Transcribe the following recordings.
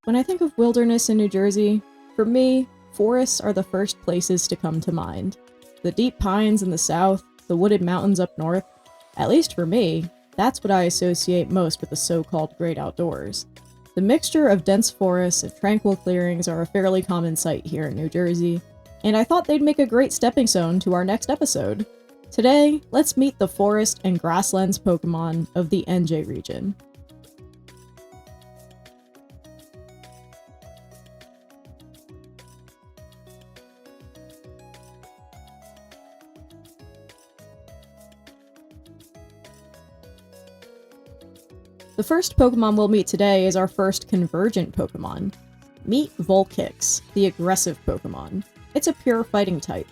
When I think of wilderness in New Jersey, for me, forests are the first places to come to mind. The deep pines in the south, the wooded mountains up north, at least for me, that's what I associate most with the so-called great outdoors. The mixture of dense forests and tranquil clearings are a fairly common sight here in New Jersey, and I thought they'd make a great stepping stone to our next episode. Today, let's meet the Forest and Grasslands Pokémon of the Enjey region. The first Pokemon we'll meet today is our first convergent Pokemon. Meet Vulpix, the aggressive Pokemon. It's a pure fighting type.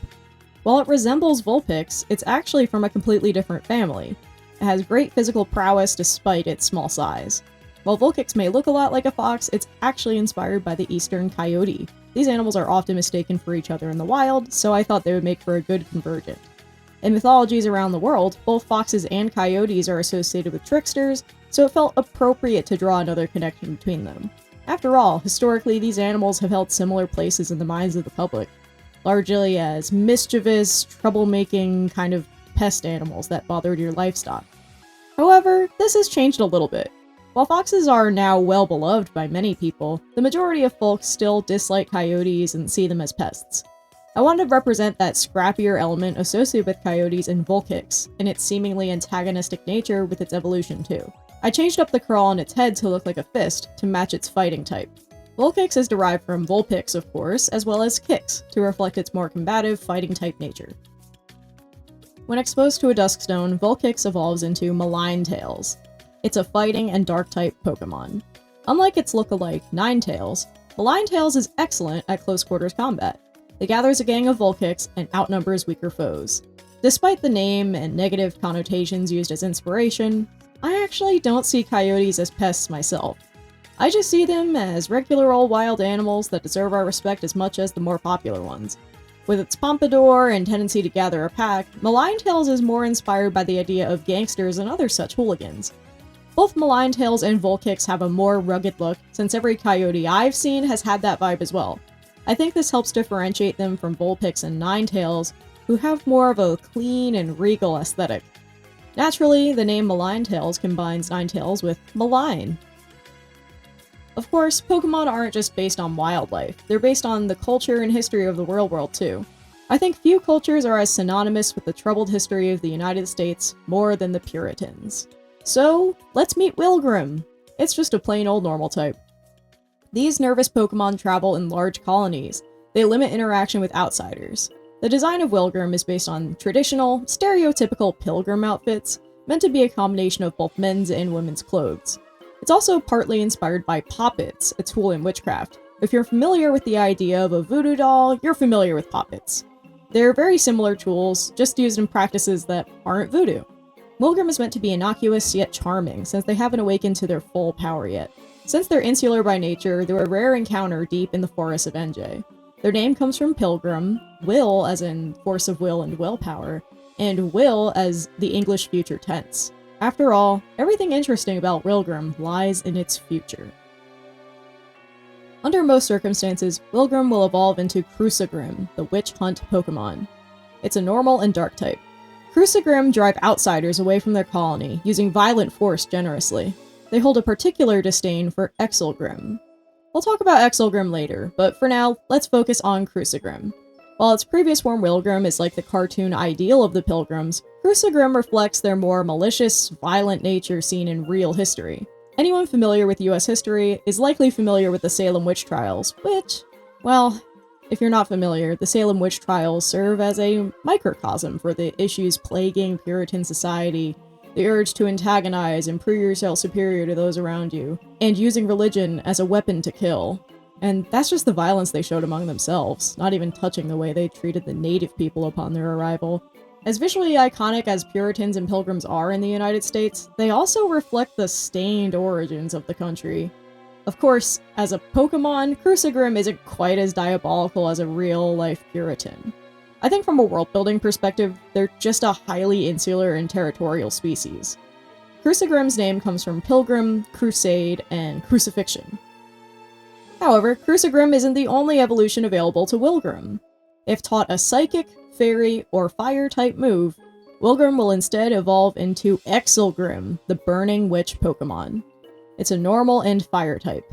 While it resembles Vulpix, it's actually from a completely different family. It has great physical prowess despite its small size. While Vulpix may look a lot like a fox, it's actually inspired by the eastern coyote. These animals are often mistaken for each other in the wild, so I thought they would make for a good convergent. In mythologies around the world, both foxes and coyotes are associated with tricksters, so it felt appropriate to draw another connection between them. After all, historically these animals have held similar places in the minds of the public, largely as mischievous, troublemaking kind of pest animals that bothered your livestock. However, this has changed a little bit. While foxes are now well beloved by many people, the majority of folks still dislike coyotes and see them as pests. I wanted to represent that scrappier element associated with coyotes in Vulpix, and its seemingly antagonistic nature with its evolution too. I changed up the curl on its head to look like a fist to match its fighting type. Vulpix is derived from Vulpix, of course, as well as Kix, to reflect its more combative, fighting type nature. When exposed to a Duskstone, Vulpix evolves into Malign-Tails. It's a fighting and dark type Pokemon. Unlike its look-alike Ninetales, Malign-Tails is excellent at close quarters combat. It gathers a gang of Vulpix and outnumbers weaker foes. Despite the name and negative connotations used as inspiration, I actually don't see coyotes as pests myself. I just see them as regular old wild animals that deserve our respect as much as the more popular ones. With its pompadour and tendency to gather a pack, Malign-Tails is more inspired by the idea of gangsters and other such hooligans. Both Malign-Tails and Vulpix have a more rugged look, since every coyote I've seen has had that vibe as well. I think this helps differentiate them from Vulpix and Ninetales, who have more of a clean and regal aesthetic. Naturally, the name Malign-Tails combines Ninetales with malign. Of course, Pokemon aren't just based on wildlife, they're based on the culture and history of the real world too. I think few cultures are as synonymous with the troubled history of the United States more than the Puritans. So, let's meet Wilgrim! It's just a plain old normal type. These nervous Pokemon travel in large colonies. They limit interaction with outsiders. The design of Wilgrim is based on traditional, stereotypical pilgrim outfits, meant to be a combination of both men's and women's clothes. It's also partly inspired by poppets, a tool in witchcraft. If you're familiar with the idea of a voodoo doll, you're familiar with poppets. They're very similar tools, just used in practices that aren't voodoo. Wilgrim is meant to be innocuous yet charming, since they haven't awakened to their full power yet. Since they're insular by nature, they're a rare encounter deep in the forests of Enjey. Their name comes from pilgrim, will as in force of will and willpower, and will as the English future tense. After all, everything interesting about Wilgrim lies in its future. Under most circumstances, Wilgrim will evolve into Crucigrim, the witch hunt Pokemon. It's a normal and dark type. Crucigrim drive outsiders away from their colony, using violent force generously. They hold a particular disdain for Exilgrim. We'll talk about Exilgrim later, but for now, let's focus on Crucigrim. While its previous form Wilgrim is like the cartoon ideal of the Pilgrims, Crucigrim reflects their more malicious, violent nature seen in real history. Anyone familiar with US history is likely familiar with the Salem witch trials, which, well, if you're not familiar, the Salem witch trials serve as a microcosm for the issues plaguing Puritan society, the urge to antagonize and prove yourself superior to those around you, and using religion as a weapon to kill. And that's just the violence they showed among themselves, not even touching the way they treated the native people upon their arrival. As visually iconic as Puritans and Pilgrims are in the United States, they also reflect the stained origins of the country. Of course, as a Pokemon, Crucigrim isn't quite as diabolical as a real-life Puritan. I think from a world-building perspective, they're just a highly insular and territorial species. Crucigrim's name comes from pilgrim, crusade, and crucifixion. However, Crucigrim isn't the only evolution available to Wilgrim. If taught a Psychic, Fairy, or Fire-type move, Wilgrim will instead evolve into Exilgrim, the Burning Witch Pokémon. It's a normal and Fire type.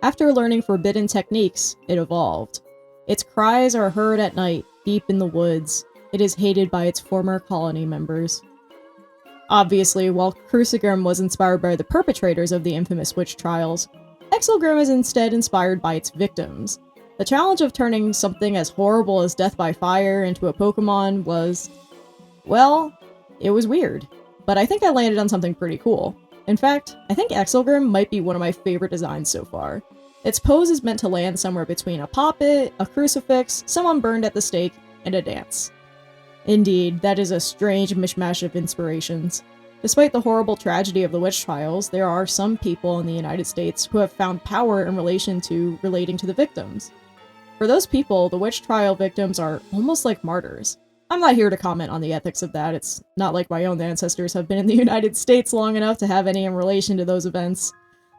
After learning forbidden techniques, it evolved. Its cries are heard at night, deep in the woods. It is hated by its former colony members. Obviously, while Crucigrim was inspired by the perpetrators of the infamous witch trials, Exilgrim is instead inspired by its victims. The challenge of turning something as horrible as death by fire into a Pokémon was, well, it was weird. But I think I landed on something pretty cool. In fact, I think Exilgrim might be one of my favorite designs so far. Its pose is meant to land somewhere between a poppet, a crucifix, someone burned at the stake, and a dance. Indeed, that is a strange mishmash of inspirations. Despite the horrible tragedy of the witch trials, there are some people in the United States who have found power in relating to the victims. For those people, the witch trial victims are almost like martyrs. I'm not here to comment on the ethics of that. It's not like my own ancestors have been in the United States long enough to have any in relation to those events.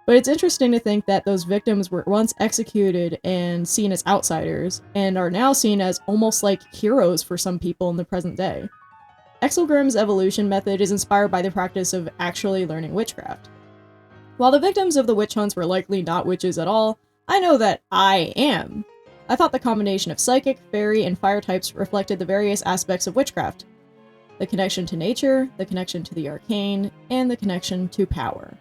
But it's interesting to think that those victims were once executed and seen as outsiders, and are now seen as almost like heroes for some people in the present day. Exilgrim's evolution method is inspired by the practice of actually learning witchcraft. While the victims of the witch hunts were likely not witches at all, I know that I am. I thought the combination of psychic, fairy, and fire types reflected the various aspects of witchcraft. The connection to nature, the connection to the arcane, and the connection to power.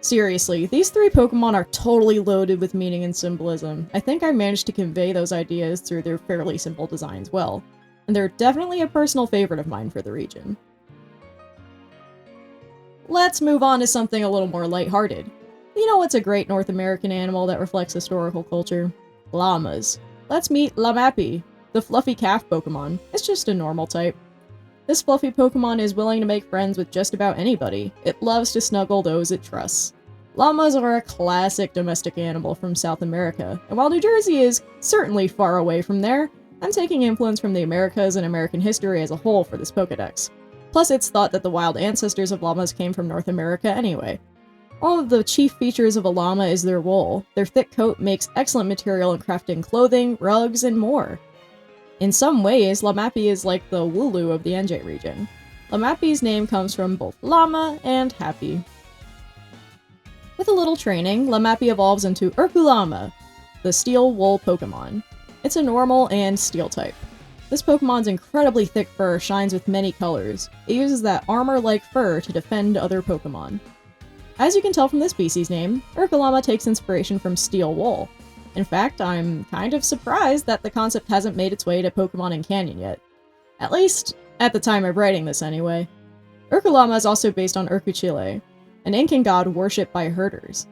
Seriously, these three Pokemon are totally loaded with meaning and symbolism. I think I managed to convey those ideas through their fairly simple designs well, and they're definitely a personal favorite of mine for the region. Let's move on to something a little more lighthearted. You know what's a great North American animal that reflects historical culture? Llamas. Let's meet Lamapi, the fluffy calf Pokemon. It's just a normal type. This fluffy Pokemon is willing to make friends with just about anybody. It loves to snuggle those it trusts. Llamas are a classic domestic animal from South America, and while New Jersey is certainly far away from there, I'm taking influence from the Americas and American history as a whole for this Pokedex. Plus, it's thought that the wild ancestors of llamas came from North America anyway. One of the chief features of a llama is their wool. Their thick coat makes excellent material in crafting clothing, rugs, and more. In some ways, Lamapi is like the Wooloo of the Enjey region. Lamapi's name comes from both llama and happy. With a little training, Lamapi evolves into Urkulama, the steel wool Pokemon. It's a normal and steel type. This Pokemon's incredibly thick fur shines with many colors. It uses that armor-like fur to defend other Pokemon. As you can tell from the species name, Urkulama takes inspiration from steel wool. In fact, I'm kind of surprised that the concept hasn't made its way to Pokemon and Canyon yet. At least, at the time of writing this anyway. Urkulama is also based on Urkuchile, an Incan god worshipped by herders.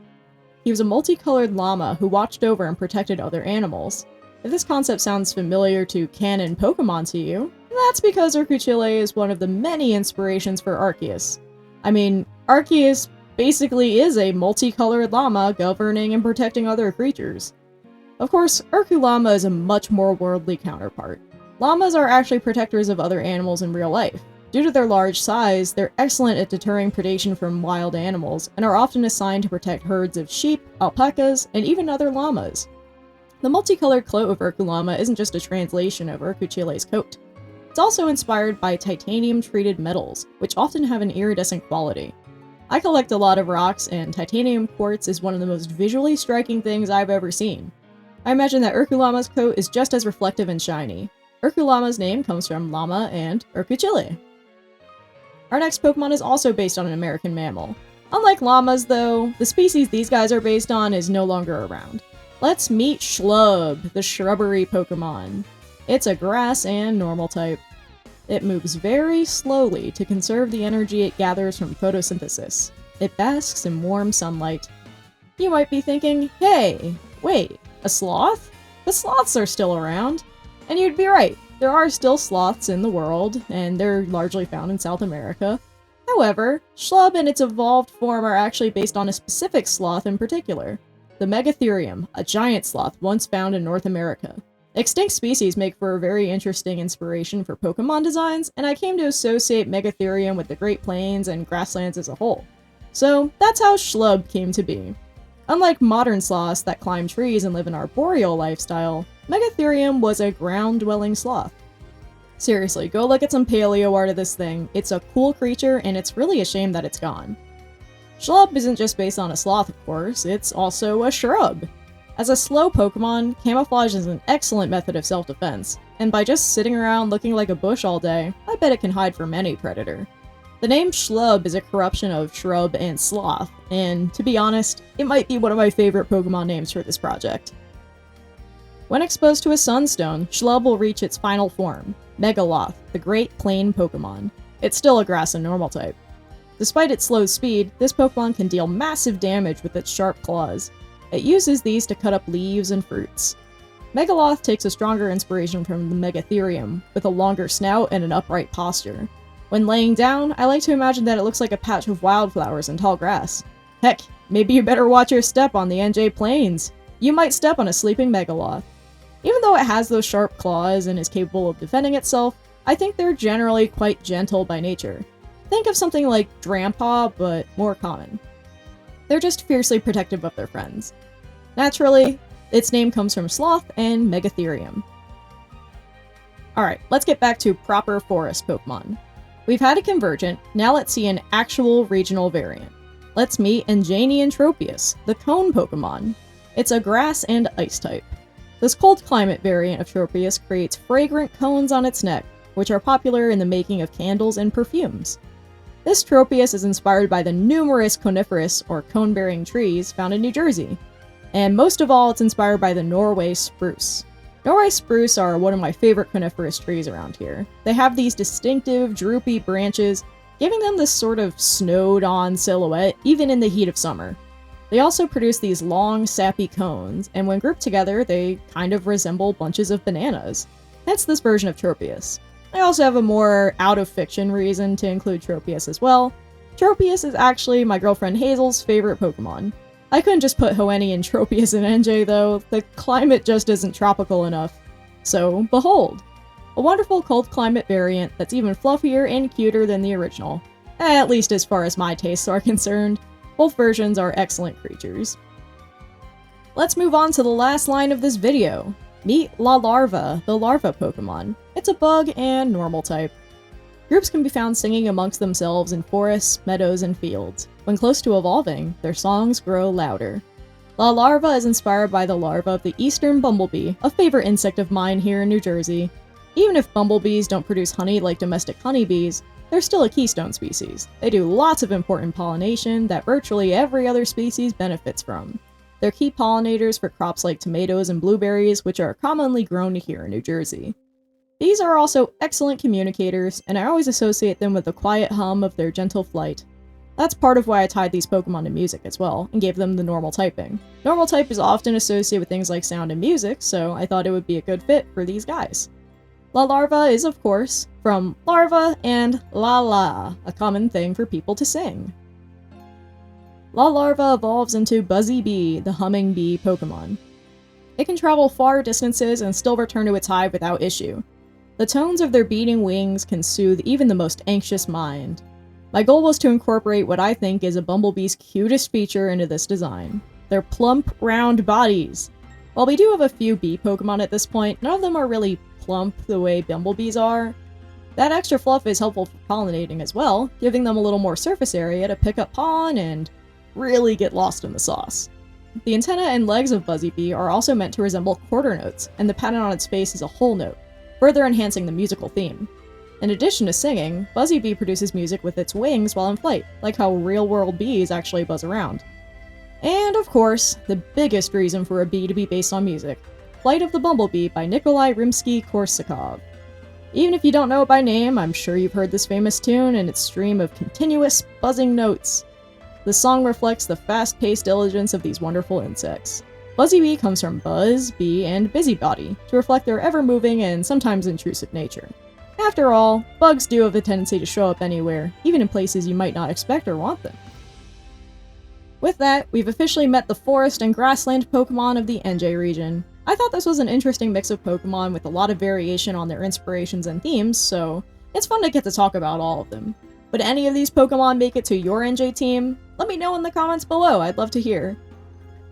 He was a multicolored llama who watched over and protected other animals. If this concept sounds familiar to canon Pokemon to you, that's because Urkuchile is one of the many inspirations for Arceus. I mean, Arceus basically is a multicolored llama governing and protecting other creatures. Of course, Urkulama is a much more worldly counterpart. Llamas are actually protectors of other animals in real life. Due to their large size, they're excellent at deterring predation from wild animals, and are often assigned to protect herds of sheep, alpacas, and even other llamas. The multicolored coat of Urkulama isn't just a translation of Urkuchile's coat. It's also inspired by titanium-treated metals, which often have an iridescent quality. I collect a lot of rocks, and titanium quartz is one of the most visually striking things I've ever seen. I imagine that Urkulama's coat is just as reflective and shiny. Urkulama's name comes from llama and Urkuchile. Our next Pokemon is also based on an American mammal. Unlike llamas, though, the species these guys are based on is no longer around. Let's meet Schlub, the shrubbery Pokemon. It's a grass and normal type. It moves very slowly to conserve the energy it gathers from photosynthesis. It basks in warm sunlight. You might be thinking, hey, wait, a sloth? The sloths are still around. And you'd be right, there are still sloths in the world, and they're largely found in South America. However, Schlub and its evolved form are actually based on a specific sloth in particular. The Megatherium, a giant sloth once found in North America. Extinct species make for a very interesting inspiration for Pokemon designs, and I came to associate Megatherium with the Great Plains and grasslands as a whole. So that's how Schlub came to be. Unlike modern sloths that climb trees and live an arboreal lifestyle, Megatherium was a ground-dwelling sloth. Seriously, go look at some paleo art of this thing. It's a cool creature, and it's really a shame that it's gone. Schlub isn't just based on a sloth, of course, it's also a shrub. As a slow Pokemon, camouflage is an excellent method of self-defense, and by just sitting around looking like a bush all day, I bet it can hide from any predator. The name Schlub is a corruption of shrub and sloth, and to be honest, it might be one of my favorite Pokemon names for this project. When exposed to a Sunstone, Schlub will reach its final form, Megaloth, the Great Plain Pokemon. It's still a Grass and Normal type. Despite its slow speed, this Pokemon can deal massive damage with its sharp claws. It uses these to cut up leaves and fruits. Megaloth takes a stronger inspiration from the Megatherium, with a longer snout and an upright posture. When laying down, I like to imagine that it looks like a patch of wildflowers and tall grass. Heck, maybe you better watch your step on the Enjey Plains. You might step on a sleeping Megaloth. Even though it has those sharp claws and is capable of defending itself, I think they're generally quite gentle by nature. Think of something like Drampa, but more common. They're just fiercely protective of their friends. Naturally, its name comes from Sloth and Megatherium. Alright, let's get back to proper forest Pokemon. We've had a Convergent, now let's see an actual regional variant. Let's meet Enjey and Tropius, the cone Pokemon. It's a grass and ice type. This cold climate variant of Tropius creates fragrant cones on its neck, which are popular in the making of candles and perfumes. This Tropius is inspired by the numerous coniferous or cone-bearing trees found in New Jersey. And most of all, it's inspired by the Norway spruce. Norway spruce are one of my favorite coniferous trees around here. They have these distinctive, droopy branches, giving them this sort of snowed-on silhouette even in the heat of summer. They also produce these long, sappy cones, and when grouped together, they kind of resemble bunches of bananas. Hence this version of Tropius. I also have a more out-of-fiction reason to include Tropius as well. Tropius is actually my girlfriend Hazel's favorite Pokemon. I couldn't just put Hoenn and Tropius in Enjey though, the climate just isn't tropical enough. So, behold! A wonderful cold climate variant that's even fluffier and cuter than the original. At least as far as my tastes are concerned. Both versions are excellent creatures. Let's move on to the last line of this video. Meet La Larva, the larva Pokemon. It's a bug and normal type. Groups can be found singing amongst themselves in forests, meadows, and fields. When close to evolving, their songs grow louder. La Larva is inspired by the larva of the eastern bumblebee, a favorite insect of mine here in New Jersey. Even if bumblebees don't produce honey like domestic honeybees, they're still a keystone species. They do lots of important pollination that virtually every other species benefits from. They're key pollinators for crops like tomatoes and blueberries, which are commonly grown here in New Jersey. These are also excellent communicators, and I always associate them with the quiet hum of their gentle flight. That's part of why I tied these Pokemon to music as well, and gave them the normal typing. Normal type is often associated with things like sound and music, so I thought it would be a good fit for these guys. La Larva is, of course, from larva and la la, a common thing for people to sing. La Larva evolves into Buzzy Bee, the humming bee Pokemon. It can travel far distances and still return to its hive without issue. The tones of their beating wings can soothe even the most anxious mind. My goal was to incorporate what I think is a bumblebee's cutest feature into this design. Their plump, round bodies. While we do have a few bee Pokemon at this point, none of them are really plump the way bumblebees are. That extra fluff is helpful for pollinating as well, giving them a little more surface area to pick up pollen and really get lost in the sauce. The antenna and legs of Buzzy Bee are also meant to resemble quarter notes, and the pattern on its face is a whole note, further enhancing the musical theme. In addition to singing, Buzzy Bee produces music with its wings while in flight, like how real-world bees actually buzz around. And of course, the biggest reason for a bee to be based on music, Flight of the Bumblebee by Nikolai Rimsky-Korsakov. Even if you don't know it by name, I'm sure you've heard this famous tune and its stream of continuous, buzzing notes. The song reflects the fast-paced diligence of these wonderful insects. Buzzy Bee comes from buzz, bee, and busybody, to reflect their ever-moving and sometimes intrusive nature. After all, bugs do have a tendency to show up anywhere, even in places you might not expect or want them. With that, we've officially met the Forest and Grassland Pokémon of the Enjey region. I thought this was an interesting mix of Pokémon with a lot of variation on their inspirations and themes, so it's fun to get to talk about all of them. Would any of these Pokémon make it to your Enjey team? Let me know in the comments below, I'd love to hear.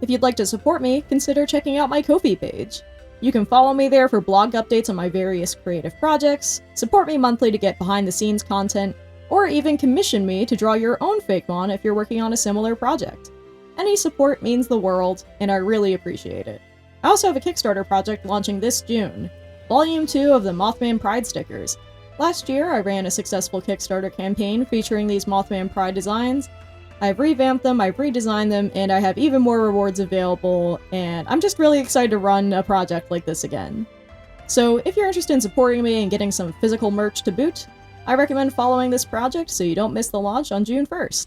If you'd like to support me, consider checking out my Ko-fi page. You can follow me there for blog updates on my various creative projects, support me monthly to get behind-the-scenes content, or even commission me to draw your own Fakemon if you're working on a similar project. Any support means the world, and I really appreciate it. I also have a Kickstarter project launching this June, Volume 2 of the Mothman Pride stickers. Last year, I ran a successful Kickstarter campaign featuring these Mothman Pride designs. I've revamped them, I've redesigned them, and I have even more rewards available, and I'm just really excited to run a project like this again. So if you're interested in supporting me and getting some physical merch to boot, I recommend following this project so you don't miss the launch on June 1st.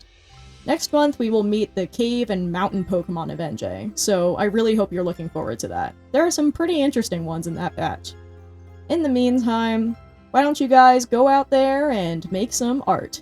Next month, we will meet the Cave and Mountain Pokémon of Enjey, so I really hope you're looking forward to that. There are some pretty interesting ones in that batch. In the meantime, why don't you guys go out there and make some art?